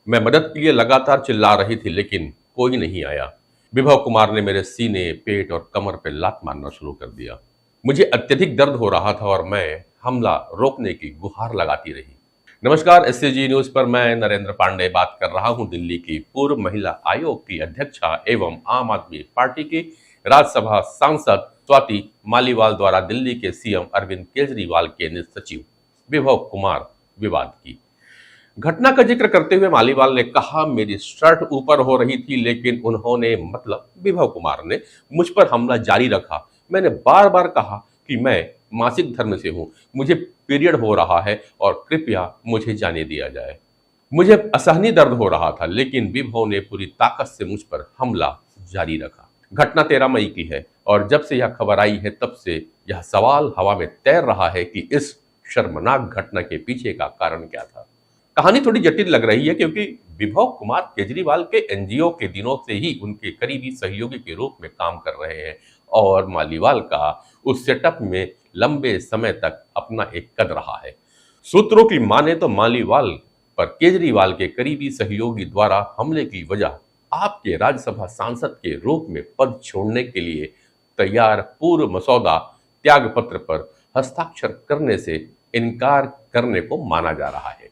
मैं मदद के लिए लगातार चिल्ला रही थी लेकिन कोई नहीं आया। विभव कुमार ने मेरे सीने, पेट और कमर पर लात मारना शुरू कर दिया। मुझे अत्यधिक दर्द हो रहा था और मैं हमला रोकने की गुहार लगाती रही। नमस्कार, एससीजी न्यूज पर मैं नरेंद्र पांडे बात कर रहा हूं। दिल्ली की पूर्व महिला आयोग की अध्यक्षा एवं आम आदमी पार्टी की राज्यसभा सांसद स्वाति मालीवाल द्वारा दिल्ली के सीएम अरविंद केजरीवाल के निज सचिव विभव कुमार विवाद की घटना का जिक्र करते हुए मालीवाल ने कहा, मेरी शर्ट ऊपर हो रही थी लेकिन उन्होंने मतलब विभव कुमार ने मुझ पर हमला जारी रखा। मैंने बार बार कहा कि मैं मासिक धर्म से हूं, मुझे पीरियड हो रहा है और कृपया मुझे जाने दिया जाए। मुझे असहनीय दर्द हो रहा था लेकिन विभव ने पूरी ताकत से मुझ पर हमला जारी रखा। घटना 13 मई की है और जब से यह खबर आई है तब से यह सवाल हवा में तैर रहा है कि इस शर्मनाक घटना के पीछे का कारण क्या था। कहानी थोड़ी जटिल लग रही है क्योंकि विभव कुमार केजरीवाल के एनजीओ के दिनों से ही उनके करीबी सहयोगी के रूप में काम कर रहे हैं और मालीवाल का उस सेटअप में लंबे समय तक अपना एक कद रहा है। सूत्रों की माने तो मालीवाल पर केजरीवाल के करीबी सहयोगी द्वारा हमले की वजह आपके राज्यसभा सांसद के रूप में पद छोड़ने के लिए तैयार पूर्व मसौदा त्याग पत्र पर हस्ताक्षर करने से इनकार करने को माना जा रहा है।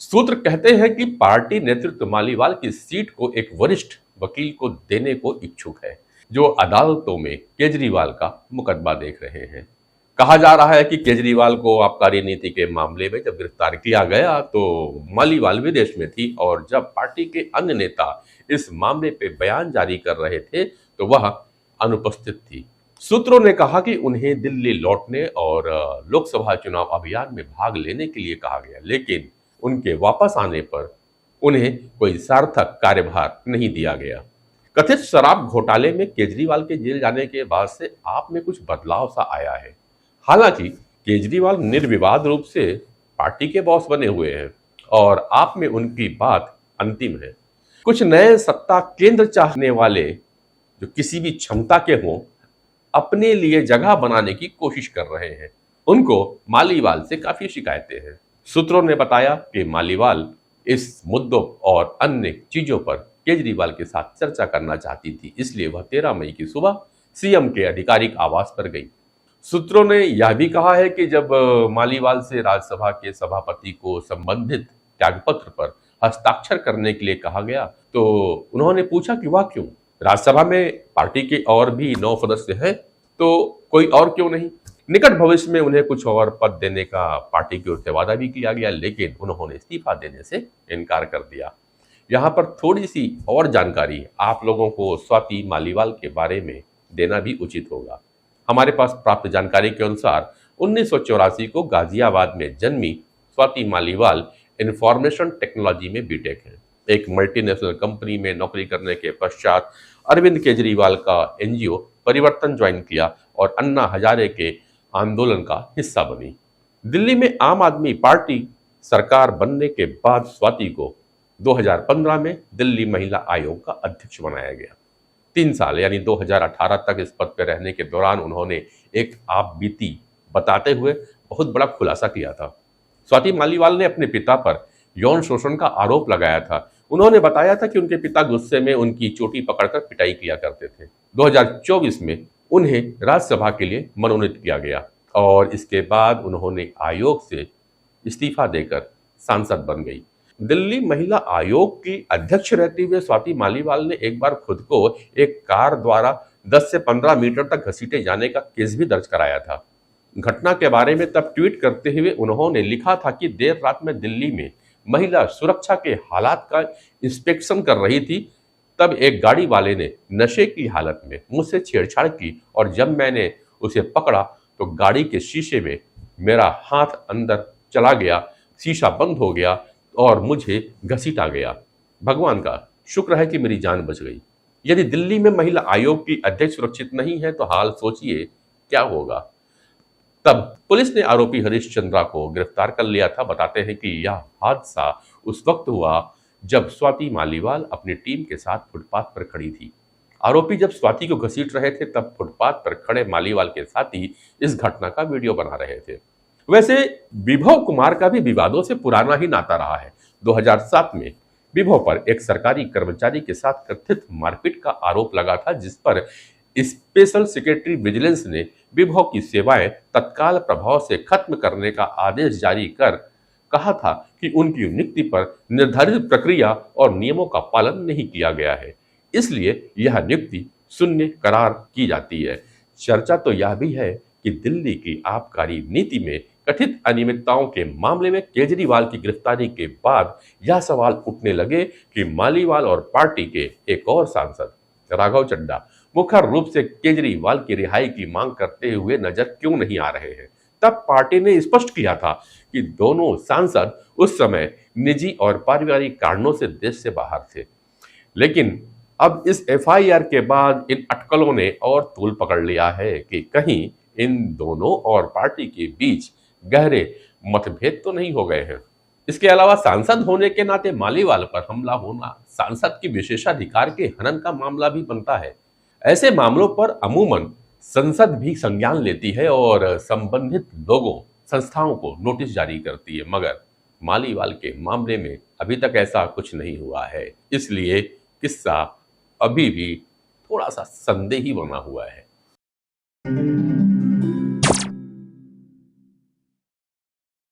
सूत्र कहते हैं कि पार्टी नेतृत्व मालीवाल की सीट को एक वरिष्ठ वकील को देने को इच्छुक है जो अदालतों में केजरीवाल का मुकदमा देख रहे हैं। कहा जा रहा है कि केजरीवाल को आबकारी नीति के मामले में जब गिरफ्तार किया गया तो मालीवाल विदेश में थी और जब पार्टी के अन्य नेता इस मामले पे बयान जारी कर रहे थे तो वह अनुपस्थित थी। सूत्रों ने कहा कि उन्हें दिल्ली लौटने और लोकसभा चुनाव अभियान में भाग लेने के लिए कहा गया लेकिन उनके वापस आने पर उन्हें कोई सार्थक कार्यभार नहीं दिया गया। कथित शराब घोटाले में केजरीवाल के जेल जाने के बाद से आप में कुछ बदलाव सा आया है। हालांकि केजरीवाल निर्विवाद रूप से पार्टी के बॉस बने हुए हैं और आप में उनकी बात अंतिम है। कुछ नए सत्ता केंद्र चाहने वाले जो किसी भी क्षमता के हों अपने लिए जगह बनाने की कोशिश कर रहे हैं। उनको मालीवाल से काफी शिकायतें हैं। सूत्रों ने बताया कि मालीवाल इस मुद्दों और अन्य चीजों पर केजरीवाल के साथ चर्चा करना चाहती थी, इसलिए वह 13 मई की सुबह सीएम के आधिकारिक आवास पर गई। सूत्रों ने यह भी कहा है कि जब मालीवाल से राज्यसभा के सभापति को संबंधित त्यागपत्र पर हस्ताक्षर करने के लिए कहा गया तो उन्होंने पूछा कि वह क्यों, राज्यसभा में पार्टी के और भी 9 सदस्य हैं तो कोई और क्यों नहीं। निकट भविष्य में उन्हें कुछ और पद देने का पार्टी की ओर से वादा भी किया गया लेकिन उन्होंने इस्तीफा देने से इनकार कर दिया। यहाँ पर थोड़ी सी और जानकारी आप लोगों को स्वाति मालीवाल के बारे में देना भी उचित होगा। हमारे पास प्राप्त जानकारी के अनुसार 1984 को गाजियाबाद में जन्मी स्वाति मालीवाल इंफॉर्मेशन टेक्नोलॉजी में बीटेक है। एक मल्टीनेशनल कंपनी में नौकरी करने के पश्चात अरविंद केजरीवाल का एनजीओ परिवर्तन ज्वाइन किया और अन्ना हजारे के आंदोलन का हिस्सा बनी। दिल्ली में आम आदमी पार्टी सरकार बनने के बाद स्वाति को 2015 में दिल्ली महिला आयोग का अध्यक्ष बनाया गया। 3 साल यानी 2018 तक इस पद पर रहने के दौरान उन्होंने एक आप बीती बताते हुए बहुत बड़ा खुलासा किया था। स्वाति मालीवाल ने अपने पिता पर यौन शोषण का आरोप लगाया था। उन्होंने बताया था कि उनके पिता गुस्से में उनकी चोटी पकड़कर पिटाई किया करते थे। 2024 में उन्हें राज्यसभा के लिए मनोनीत किया गया और इसके बाद उन्होंने आयोग से इस्तीफा देकर सांसद बन गई। दिल्ली महिला आयोग की अध्यक्ष रहते हुए स्वाति मालीवाल ने एक बार खुद को एक कार द्वारा 10 से 15 मीटर तक घसीटे जाने का केस भी दर्ज कराया था। घटना के बारे में तब ट्वीट करते हुए उन्होंने लिखा था कि देर रात में दिल्ली में महिला सुरक्षा के हालात का इंस्पेक्शन कर रही थी, तब एक गाड़ी वाले ने नशे की हालत में मुझसे छेड़छाड़ की और जब मैंने उसे पकड़ा तो गाड़ी के शीशे में मेरा हाथ अंदर चला गया, शीशा बंद हो गया और मुझे घसीटा गया। भगवान का शुक्र है कि मेरी जान बच गई। यदि दिल्ली में महिला आयोग की अध्यक्ष सुरक्षित नहीं है तो हाल सोचिए क्या होगा। तब पुलिस ने आरोपी हरीश चंद्रा को गिरफ्तार कर लिया था। बताते हैं कि यह हादसा उस वक्त हुआ जब स्वाति मालीवाल अपनी टीम के साथ फुटपाथ पर खड़ी थी। आरोपी जब स्वाति को घसीट रहे थे तब फुटपाथ पर खड़े मालीवाल के साथी इस घटना का वीडियो बना रहे थे। वैसे विभव कुमार का भी विवादों से पुराना ही नाता रहा है। 2007 में विभो पर एक सरकारी कर्मचारी के साथ कथित मारपीट का आरोप लगा था, जिस पर स्पेशल सेक्रेटरी विजिलेंस ने विभो की सेवाएं तत्काल प्रभाव से खत्म करने का आदेश जारी कर कहा था कि उनकी नियुक्ति पर निर्धारित प्रक्रिया और नियमों का पालन नहीं किया गया है, इसलिए यह नियुक्ति शून्य करार की जाती है। चर्चा तो यह भी है कि दिल्ली की आबकारी नीति में कथित अनियमितताओं के मामले में केजरीवाल की गिरफ्तारी के बाद यह सवाल उठने लगे कि मालीवाल और पार्टी के एक और सांसद राघव चड्ढा मुख्य रूप से केजरीवाल की रिहाई की मांग करते हुए नजर क्यों नहीं आ रहे हैं। तब पार्टी ने स्पष्ट किया था कि दोनों सांसद उस समय निजी और पारिवारिक कारणों से देश से बाहर थे, लेकिन अब इस एफआईआर के बाद इन अटकलों ने और तूल पकड़ लिया है कि कहीं इन दोनों और पार्टी के बीच गहरे मतभेद तो नहीं हो गए हैं। इसके अलावा सांसद होने के नाते मालीवाल पर हमला होना सांसद की विशेषाधिकार के हनन का मामला भी बनता है। ऐसे मामलों पर अमूमन संसद भी संज्ञान लेती है और संबंधित लोगों संस्थाओं को नोटिस जारी करती है, मगर मालीवाल के मामले में अभी तक ऐसा कुछ नहीं हुआ है, इसलिए किस्सा अभी भी थोड़ा सा संदेही बना हुआ है।